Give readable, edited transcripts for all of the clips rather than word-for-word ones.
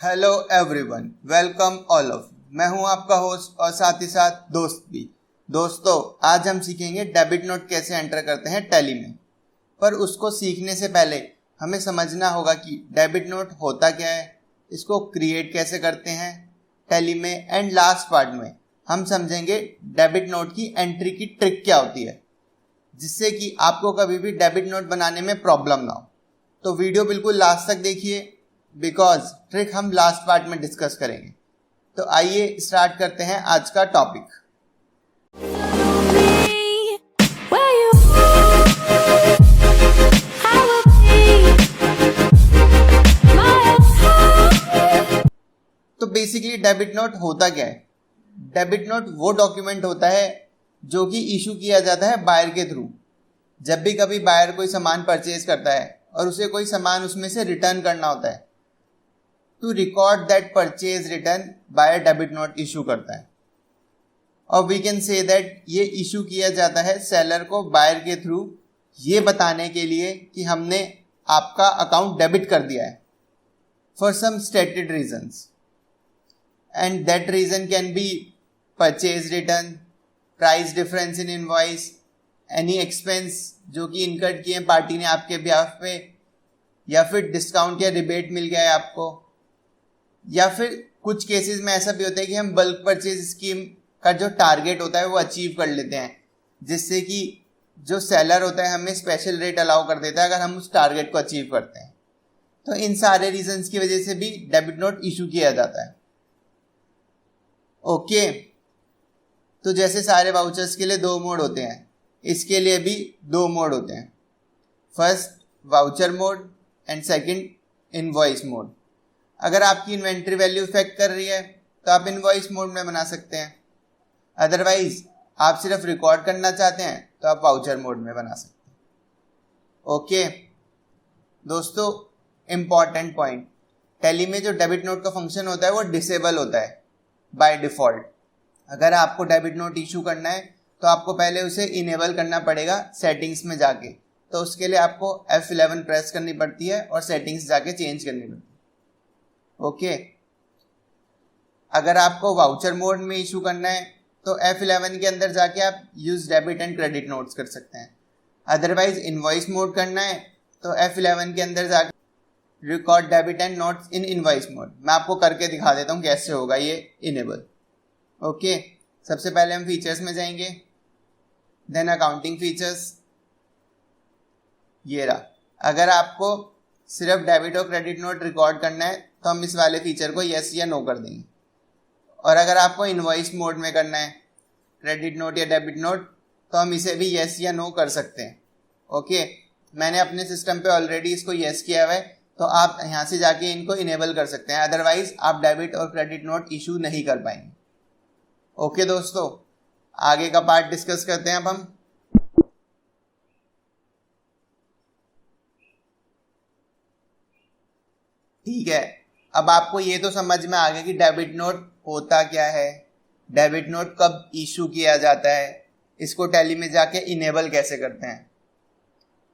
Hello everyone, welcome all of. मैं हूं आपका होस्ट और साथ ही साथ दोस्त भी। दोस्तों, आज हम सीखेंगे डेबिट नोट कैसे एंटर करते हैं टैली में। पर उसको सीखने से पहले हमें समझना होगा कि डेबिट नोट होता क्या है, इसको क्रिएट कैसे करते हैं टैली में, एंड लास्ट पार्ट में हम समझेंगे डेबिट नोट की एंट्री की ट्रिक क्या होती है, जिससे कि आपको कभी भी डेबिट नोट बनाने में प्रॉब्लम ना हो। तो वीडियो बिल्कुल लास्ट तक देखिए, बिकॉज ट्रिक हम लास्ट पार्ट में डिस्कस करेंगे। तो आइए स्टार्ट करते हैं आज का टॉपिक। तो बेसिकली डेबिट नोट होता क्या है? डेबिट नोट वो डॉक्यूमेंट होता है जो कि इशू किया जाता है बायर के थ्रू। जब भी कभी बायर कोई सामान परचेज करता है और उसे कोई सामान उसमें से रिटर्न करना होता है, to record that purchase return buyer debit note issue करता है। और वी कैन से दैट ये इशू किया जाता है सेलर को बायर के थ्रू, ये बताने के लिए कि हमने आपका अकाउंट डेबिट कर दिया है for some stated reasons, and that reason can be purchase return, price difference in invoice, any expense जो कि इनकर्ड किए पार्टी ने आपके बिहाफ पे, या फिर डिस्काउंट या रिबेट मिल गया है आपको, या फिर कुछ केसेस में ऐसा भी होता है कि हम बल्क परचेज स्कीम का जो टारगेट होता है वो अचीव कर लेते हैं, जिससे कि जो सेलर होता है हमें स्पेशल रेट अलाउ कर देता है अगर हम उस टारगेट को अचीव करते हैं। तो इन सारे रीजंस की वजह से भी डेबिट नोट इशू किया जाता है। ओके, तो जैसे सारे वाउचर्स के लिए दो मोड होते हैं, इसके लिए भी दो मोड होते हैं। First voucher mode and second invoice mode. अगर आपकी इन्वेंट्री वैल्यू इफेक्ट कर रही है तो आप इनवॉइस मोड में बना सकते हैं, अदरवाइज आप सिर्फ रिकॉर्ड करना चाहते हैं तो आप वाउचर मोड में बना सकते हैं। ओके दोस्तों, इम्पॉर्टेंट पॉइंट, टैली में जो डेबिट नोट का फंक्शन होता है वो डिसेबल होता है बाय डिफ़ॉल्ट। अगर आपको डेबिट नोट इशू करना है तो आपको पहले उसे इनेबल करना पड़ेगा सेटिंग्स में जाके। तो उसके लिए आपको F11 प्रेस करनी पड़ती है और सेटिंग्स जाके चेंज करनी पड़ती है। ओके, अगर आपको वाउचर मोड में इशू करना है तो F11 के अंदर जाके आप use debit and credit notes कर सकते हैं। अदरवाइज इनवॉइस मोड करना है तो F11 के अंदर जाके record debit and notes in invoice mode. मैं आपको करके दिखा देता हूँ कैसे होगा ये इनेबल। ओके, सबसे पहले हम फीचर्स में जाएंगे, देन अकाउंटिंग फीचर्स, ये रहा। अगर आपको सिर्फ डेबिट और क्रेडिट नोट रिकॉर्ड करना है तो हम इस वाले फीचर को येस या नो कर देंगे। और अगर आपको इनवॉइस मोड में करना है क्रेडिट नोट या डेबिट नोट तो हम इसे भी येस या नो कर सकते हैं। ओके, मैंने अपने सिस्टम पे ऑलरेडी इसको येस किया हुआ है, तो आप यहाँ से जाके इनको इनेबल कर सकते हैं, अदरवाइज आप डेबिट और क्रेडिट नोट इशू नहीं कर पाएंगे। ओके दोस्तों, आगे का पार्ट डिस्कस करते हैं अब हम। ठीक है, अब आपको ये तो समझ में आ गया कि डेबिट नोट होता क्या है, डेबिट नोट कब इशू किया जाता है, इसको टैली में जाके इनेबल कैसे करते हैं।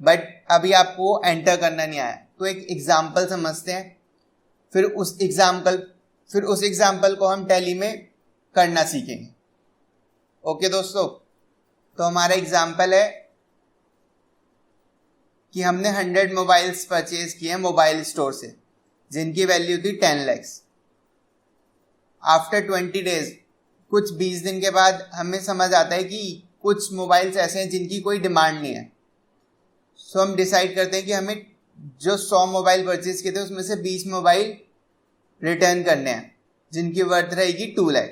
बट अभी आपको एंटर करना नहीं आया, तो एक एग्जाम्पल समझते हैं, फिर उस एग्जाम्पल को हम टैली में करना सीखेंगे। ओके दोस्तों, तो हमारा एग्जाम्पल है कि हमने 100 मोबाइल्स परचेज किए हैं मोबाइल स्टोर से, जिनकी वैल्यू थी 10 लाख। आफ्टर 20 डेज, कुछ 20 दिन के बाद हमें समझ आता है कि कुछ मोबाइल्स ऐसे हैं जिनकी कोई डिमांड नहीं है। सो हम डिसाइड करते हैं कि हमें जो 100 मोबाइल परचेज किए थे उसमें से 20 मोबाइल रिटर्न करने हैं, जिनकी वर्थ रहेगी 2 लाख।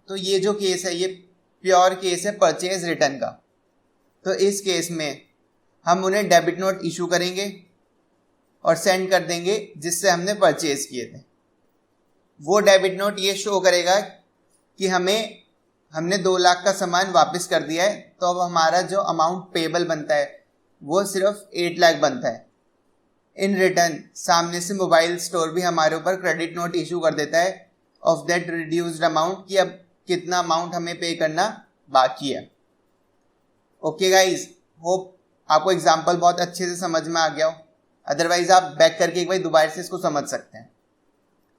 तो ये जो केस है ये प्योर केस है परचेज रिटर्न का। तो इस केस में हम उन्हें डेबिट नोट इशू करेंगे और सेंड कर देंगे जिससे हमने परचेज किए थे। वो डेबिट नोट ये शो करेगा कि हमने 2 लाख का सामान वापस कर दिया है, तो अब हमारा जो अमाउंट पेबल बनता है वो सिर्फ 8 लाख बनता है। इन रिटर्न सामने से मोबाइल स्टोर भी हमारे ऊपर क्रेडिट नोट इशू कर देता है ऑफ दैट रिड्यूस्ड अमाउंट, कि अब कितना अमाउंट हमें पे करना बाकी है। ओके गाइज, होप आपको एग्जाम्पल बहुत अच्छे से समझ में आ गया हो, अदरवाइज आप बैक करके एक बार दोबारा से इसको समझ सकते हैं।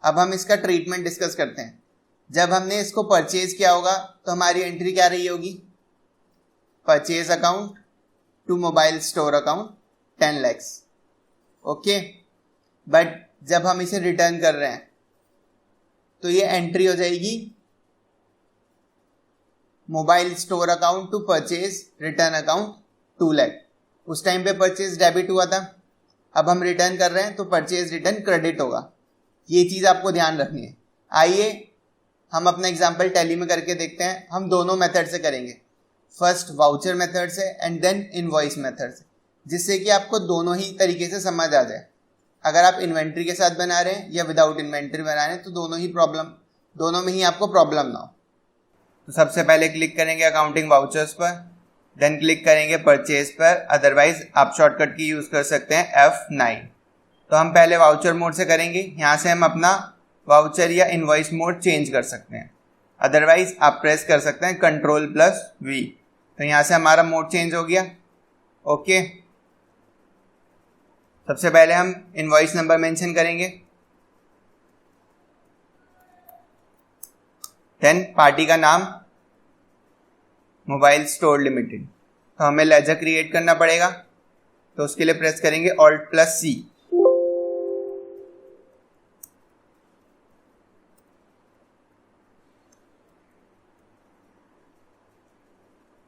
अब हम इसका ट्रीटमेंट डिस्कस करते हैं। जब हमने इसको परचेज किया होगा तो हमारी एंट्री क्या रही होगी, purchase account to mobile store account 10 lakhs। Okay, but जब हम इसे रिटर्न कर रहे हैं तो ये एंट्री हो जाएगी mobile store account to purchase return account 2 lakh। उस टाइम पे परचेज डेबिट हुआ था, अब हम रिटर्न कर रहे हैं तो परचेज रिटर्न क्रेडिट होगा। ये चीज़ आपको ध्यान रखनी है। आइए हम अपना एग्जांपल टैली में करके देखते हैं। हम दोनों मेथड से करेंगे, फर्स्ट वाउचर मेथड से एंड देन इनवॉइस मेथड से, जिससे कि आपको दोनों ही तरीके से समझ आ जाए। अगर आप इन्वेंट्री के साथ बना रहे हैं या विदाउट इन्वेंट्री बना रहे हैं तो दोनों में ही आपको प्रॉब्लम ना हो। तो सबसे पहले क्लिक करेंगे अकाउंटिंग वाउचर्स पर, देन क्लिक करेंगे परचेज पर, अदरवाइज आप शॉर्टकट की यूज़ कर सकते हैं F9। तो हम पहले वाउचर मोड से करेंगे। यहाँ से हम अपना वाउचर या इनवॉइस मोड चेंज कर सकते हैं, अदरवाइज आप प्रेस कर सकते हैं Ctrl+V। तो यहाँ से हमारा मोड चेंज हो गया। ओके, सबसे पहले हम इनवॉइस नंबर मेंशन करेंगे, देन पार्टी का नाम मोबाइल स्टोर लिमिटेड। तो हमें लेजर क्रिएट करना पड़ेगा, तो उसके लिए प्रेस करेंगे Alt+C।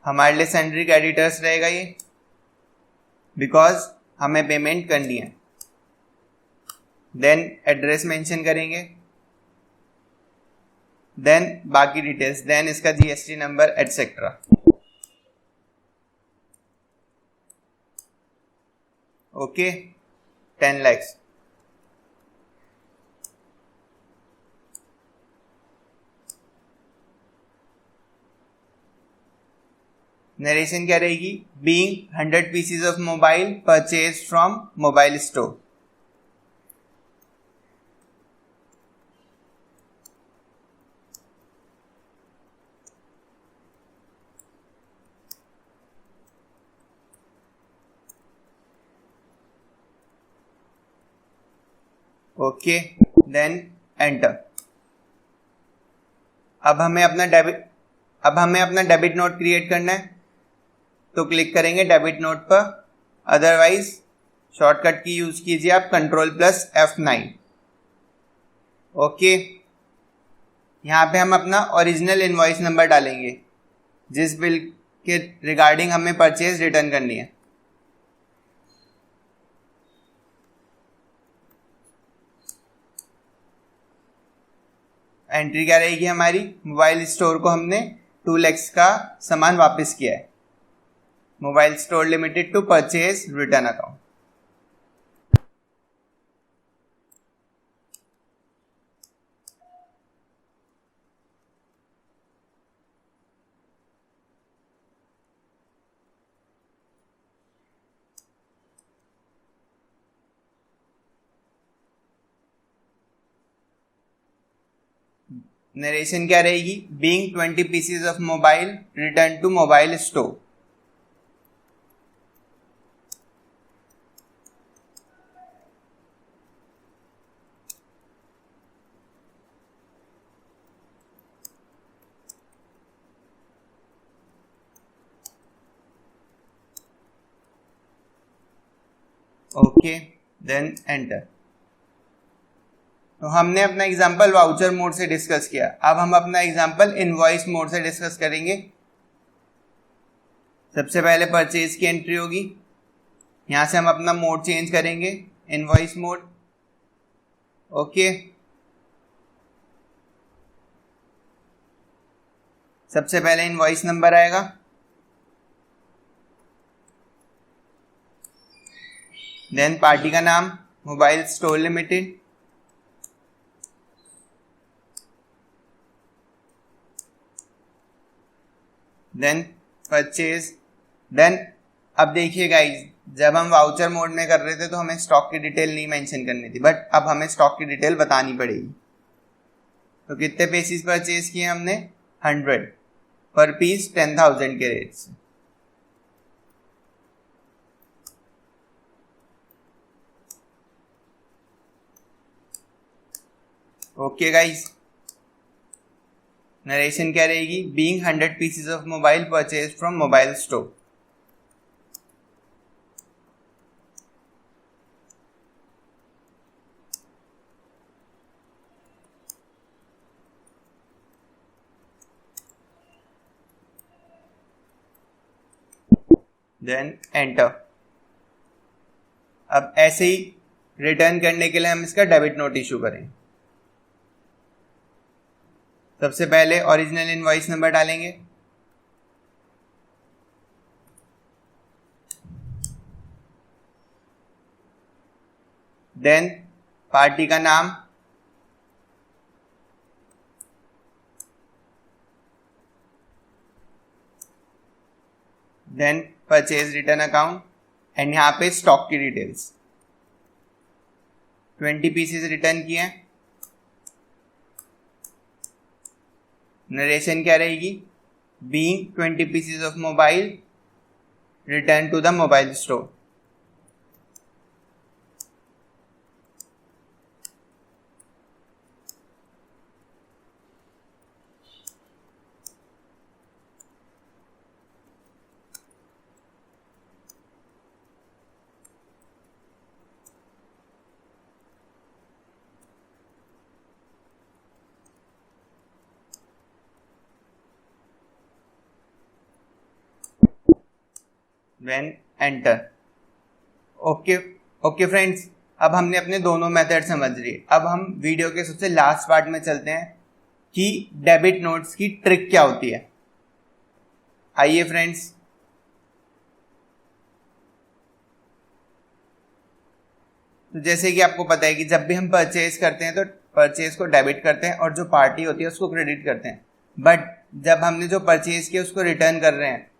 हमारे लिए सेंट्री क्रेडिटर्स रहेगा ये, बिकॉज हमें पेमेंट करनी है। देन एड्रेस मेंशन करेंगे, देन बाकी डिटेल्स, देन इसका GST number etcetera. Okay, 10 lakhs। Narration क्या रहेगी, being 100 pieces of mobile purchase from mobile store. Okay, then enter. अब हमें अपना डेबिट नोट क्रिएट करना है, तो क्लिक करेंगे डेबिट नोट पर, अदरवाइज शॉर्टकट की यूज कीजिए आप Ctrl+F9। ओके, यहाँ पे हम अपना ओरिजिनल इनवॉइस नंबर डालेंगे जिस बिल के रिगार्डिंग हमें परचेज रिटर्न करनी है। एंट्री क्या रहेगी हमारी, मोबाइल स्टोर को हमने 2 lakhs का सामान वापस किया है, mobile store limited to purchase return account. Narration क्या रहेगी, being 20 pieces of mobile return to mobile store. Okay, then enter. तो हमने अपना एग्जांपल वाउचर मोड से डिस्कस किया, अब हम अपना एग्जांपल इनवॉइस मोड से डिस्कस करेंगे। सबसे पहले परचेज की एंट्री होगी, यहाँ से हम अपना मोड चेंज करेंगे इनवॉइस मोड। ओके, सबसे पहले इनवॉइस नंबर आएगा, देन पार्टी का नाम mobile store limited, then purchase. Then अब देखिए गाइज, जब हम वाउचर मोड में कर रहे थे तो हमें स्टॉक की डिटेल नहीं मेंशन करनी थी, बट अब हमें स्टॉक की डिटेल बतानी पड़ेगी। तो कितने पीसीस परचेज किए हमने, 100, पर पीस 10,000 के रेट से। ओके गाइस, नरेशन क्या रहेगी? Being 100 pieces of mobile purchase from mobile store. Then enter. अब ऐसे ही रिटर्न करने के लिए हम इसका डेबिट नोट इशू करें। सबसे पहले ओरिजिनल इनवॉइस नंबर डालेंगे, देन पार्टी का नाम, then purchase return account and यहाँ पे स्टॉक की डिटेल्स। 20 पीसेस रिटर्न किए हैं। नरेशन क्या रहेगी? Being 20 pieces of mobile return to the mobile store. When enter। Okay friends, अब हमने अपने दोनों मेथड समझ लिए। अब हम वीडियो के सबसे लास्ट पार्ट में चलते हैं कि डेबिट नोट्स की ट्रिक क्या होती है। आइए फ्रेंड्स, तो जैसे कि आपको पता है कि जब भी हम परचेज करते हैं तो परचेज को डेबिट करते हैं और जो पार्टी होती है उसको क्रेडिट करते हैं। बट जब हमने जो परचेज किया उसको रिटर्न कर रहे हैं,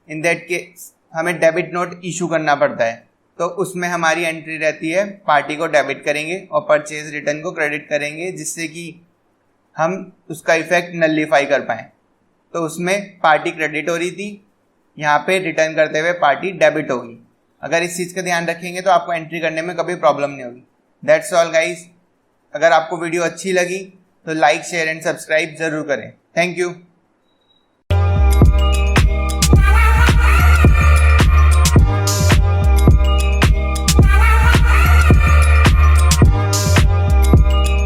इन दैट केस हमें डेबिट नोट इशू करना पड़ता है। तो उसमें हमारी एंट्री रहती है पार्टी को डेबिट करेंगे और परचेज रिटर्न को क्रेडिट करेंगे, जिससे कि हम उसका इफेक्ट नलिफाई कर पाएँ। तो उसमें पार्टी क्रेडिट हो रही थी, यहाँ पे रिटर्न करते हुए पार्टी डेबिट होगी। अगर इस चीज़ का ध्यान रखेंगे तो आपको एंट्री करने में कभी प्रॉब्लम नहीं होगी। That's all guys. अगर आपको वीडियो अच्छी लगी तो लाइक, शेयर एंड सब्सक्राइब ज़रूर करें। Thank you.